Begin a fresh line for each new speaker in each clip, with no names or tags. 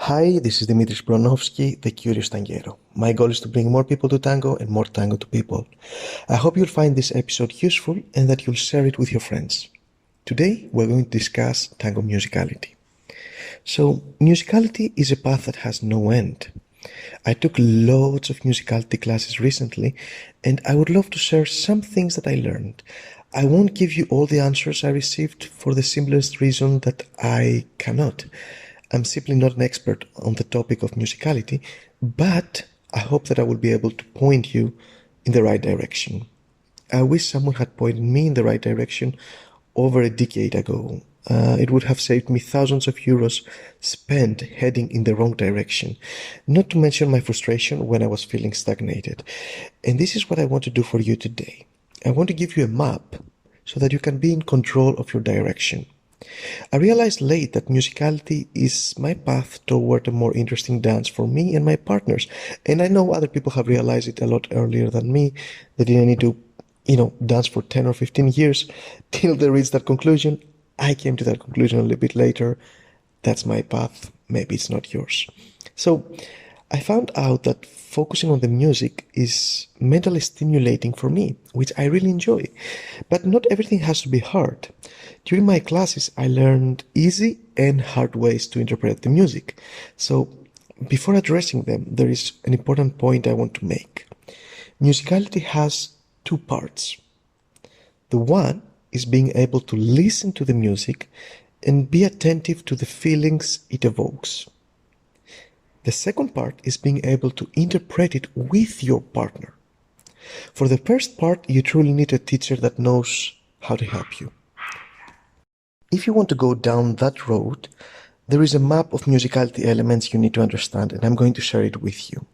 Hi, this is Dimitris Bronovsky, the Curious Tanguero. My goal is to bring more people to tango and more tango to people. I hope you'll find this episode useful and that you'll share it with your friends. Today, we're going to discuss tango musicality. So, musicality is a path that has no end. I took loads of musicality classes recently, and I would love to share some things that I learned. I won't give you all the answers I received for the simplest reason that I cannot. I'm simply not an expert on the topic of musicality, but I hope that I will be able to point you in the right direction. I wish someone had pointed me in the right direction over a decade ago. It would have saved me thousands of euros spent heading in the wrong direction, not to mention my frustration when I was feeling stagnated. And this is what I want to do for you today. I want to give you a map so that you can be in control of your direction. I realized late that musicality is my path toward a more interesting dance for me and my partners. And I know other people have realized it a lot earlier than me. They didn't need to, dance for 10 or 15 years till they reached that conclusion. I came to that conclusion a little bit later. That's my path. Maybe it's not yours. So I found out that focusing on the music is mentally stimulating for me, which I really enjoy. But not everything has to be hard. During my classes, I learned easy and hard ways to interpret the music. So before addressing them, there is an important point I want to make. Musicality has two parts. The one is being able to listen to the music and be attentive to the feelings it evokes. The second part is being able to interpret it with your partner. For the first part, you truly need a teacher that knows how to help you. If you want to go down that road, there is a map of musicality elements you need to understand, and I'm going to share it with you.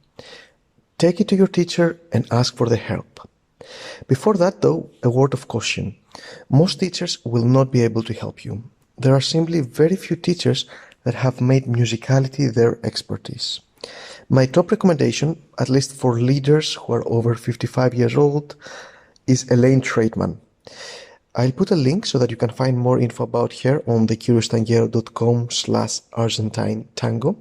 Take it to your teacher and ask for the help. Before that, though, a word of caution. Most teachers will not be able to help you. There are simply very few teachers that have made musicality their expertise. My top recommendation, at least for leaders who are over 55 years old, is Elaine Traitman. I'll put a link so that you can find more info about her on thecurioustanguero.com/argentinetango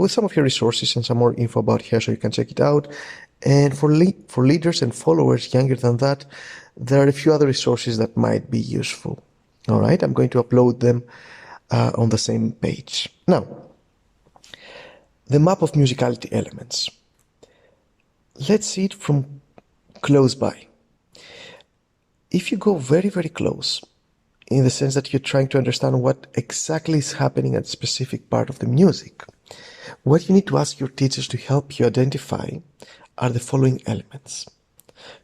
with some of her resources and some more info about her so you can check it out. And for leaders and followers younger than that, there are a few other resources that might be useful. All right, I'm going to upload them on the same page. Now, the map of musicality elements. Let's see it from close by. If you go very, very close, in the sense that you're trying to understand what exactly is happening at a specific part of the music, what you need to ask your teachers to help you identify are the following elements.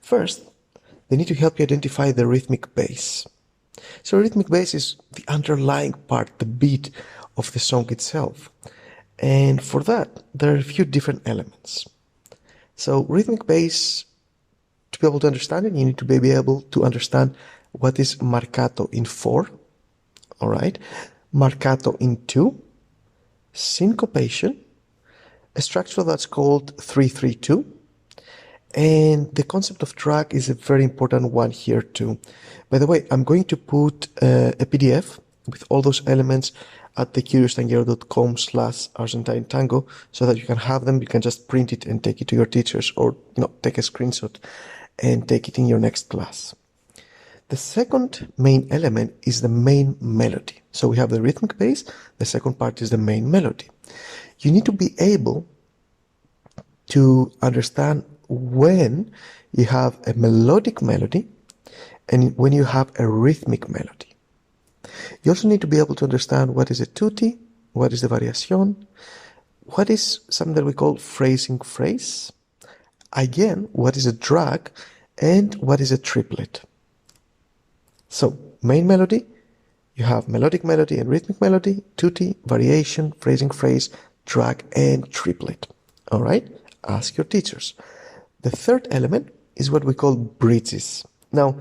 First, they need to help you identify the rhythmic base. So rhythmic base is the underlying part, the beat of the song itself. And for that, there are a few different elements. So rhythmic base, to be able to understand it, you need to be able to understand what is marcato in 4, all right, marcato in 2, syncopation, a structure that's called 3-3-2, and the concept of track is a very important one here too. By the way, I'm going to put a PDF with all those elements at thecurioustanguero.com/argentinetango so that you can have them. You can just print it and take it to your teachers, or take a screenshot and take it in your next class. The second main element is the main melody. So we have the rhythmic base. The second part is the main melody. You need to be able to understand when you have a melodic melody and when you have a rhythmic melody. You also need to be able to understand what is a tutti, what is the variación, what is something that we call phrasing phrase, again, what is a drag, and what is a triplet. So, main melody, you have melodic melody and rhythmic melody, tutti, variation, phrasing phrase, drag, and triplet. All right? Ask your teachers. The third element is what we call bridges. Now,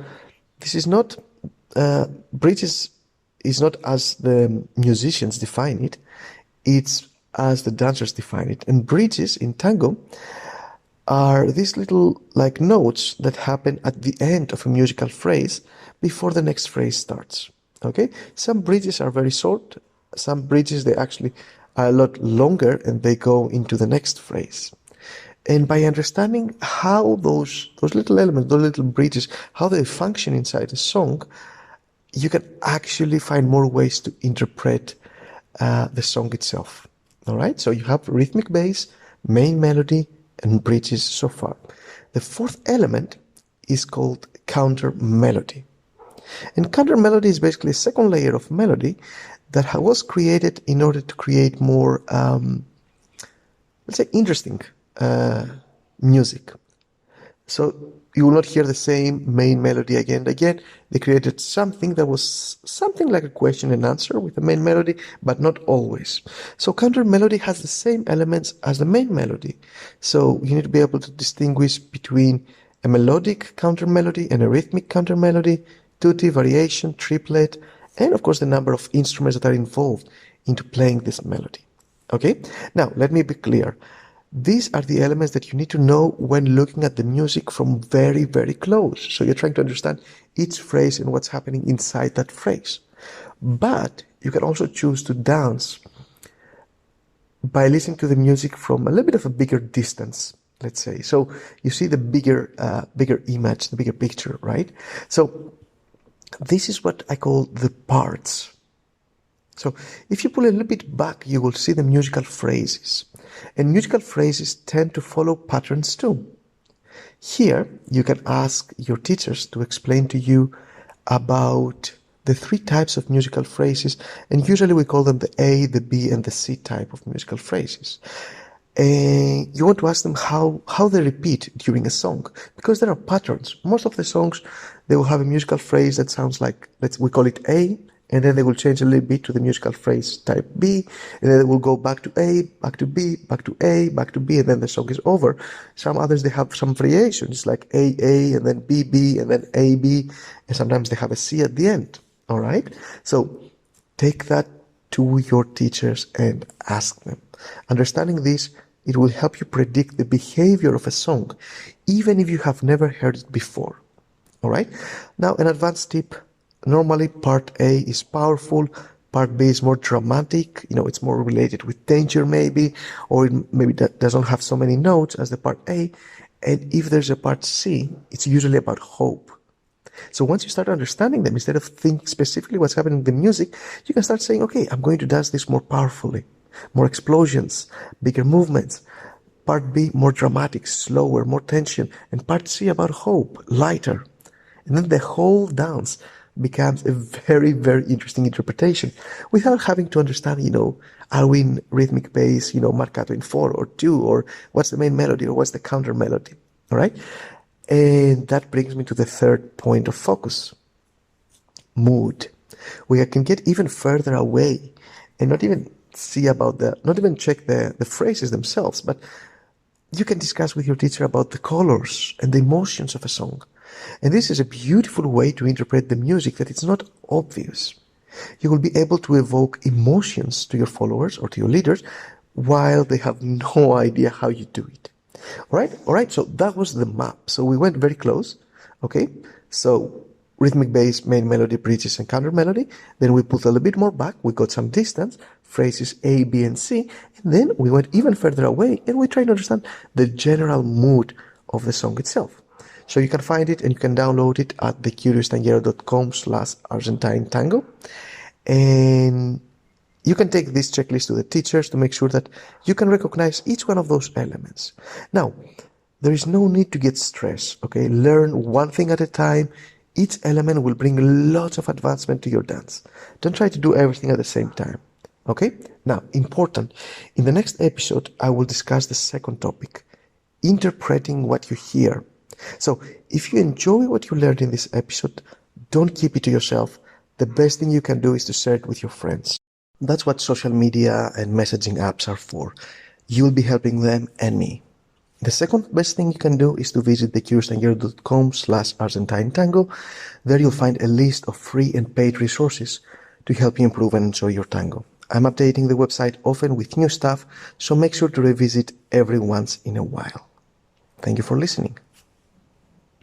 this is not, bridges is not as the musicians define it, it's as the dancers define it. And bridges in tango are these little notes that happen at the end of a musical phrase before the next phrase starts. Okay? Some bridges are very short. Some bridges, they actually are a lot longer and they go into the next phrase. And by understanding how those little elements, those little bridges, how they function inside a song, you can actually find more ways to interpret the song itself. All right, so you have rhythmic bass, main melody, and bridges so far. The fourth element is called counter melody. And counter melody is basically a second layer of melody that was created in order to create more, let's say, interesting music. So you will not hear the same main melody again and again. They created something that was something like a question and answer with the main melody, but not always. So counter melody has the same elements as the main melody. So you need to be able to distinguish between a melodic counter melody and a rhythmic counter melody, tutti, variation, triplet, and of course the number of instruments that are involved into playing this melody. Okay? Now, let me be clear. These are the elements that you need to know when looking at the music from very, very close. So you're trying to understand each phrase and what's happening inside that phrase. But you can also choose to dance by listening to the music from a little bit of a bigger distance, let's say. So you see the bigger image, the bigger picture, right? So this is what I call the parts. So if you pull a little bit back, you will see the musical phrases. And musical phrases tend to follow patterns too. Here, you can ask your teachers to explain to you about the three types of musical phrases, and usually we call them the A, the B, and the C type of musical phrases. And you want to ask them how they repeat during a song, because there are patterns. Most of the songs, they will have a musical phrase that sounds like, we call it A, and then they will change a little bit to the musical phrase type B, and then they will go back to A, back to B, back to A, back to B, and then the song is over. Some others, they have some variations, like A, A, and then B, B, and then A, B, and sometimes they have a C at the end, all right? So take that to your teachers and ask them. Understanding this, it will help you predict the behavior of a song, even if you have never heard it before, all right? Now, an advanced tip. Normally, part A is powerful, part B is more dramatic, it's more related with danger maybe, or maybe that doesn't have so many notes as the part A, and if there's a part C, it's usually about hope. So once you start understanding them, instead of thinking specifically what's happening in the music, you can start saying, okay, I'm going to dance this more powerfully, more explosions, bigger movements. Part B, more dramatic, slower, more tension, and part C about hope, lighter. And then the whole dance becomes a very, very interesting interpretation without having to understand, are we in rhythmic bass, marcato in 4 or 2, or what's the main melody or what's the counter melody, all right? And that brings me to the third point of focus, mood. We can get even further away and not even check the phrases themselves, but you can discuss with your teacher about the colors and the emotions of a song. And this is a beautiful way to interpret the music that it's not obvious. You will be able to evoke emotions to your followers or to your leaders while they have no idea how you do it. All right, so that was the map. So we went very close, okay? So rhythmic bass, main melody, bridges, and counter melody. Then we put a little bit more back. We got some distance, phrases A, B, and C. And then we went even further away and we tried to understand the general mood of the song itself. So you can find it and you can download it at thecurioustanguero.com/argentinetango. And you can take this checklist to the teachers to make sure that you can recognize each one of those elements. Now, there is no need to get stressed, okay? Learn one thing at a time. Each element will bring lots of advancement to your dance. Don't try to do everything at the same time, okay? Now, important, in the next episode, I will discuss the second topic, interpreting what you hear. So, if you enjoy what you learned in this episode, don't keep it to yourself. The best thing you can do is to share it with your friends. That's what social media and messaging apps are for. You'll be helping them and me. The second best thing you can do is to visit thecurioustanguero.com/argentinetango. There you'll find a list of free and paid resources to help you improve and enjoy your tango. I'm updating the website often with new stuff, so make sure to revisit every once in a while. Thank you for listening.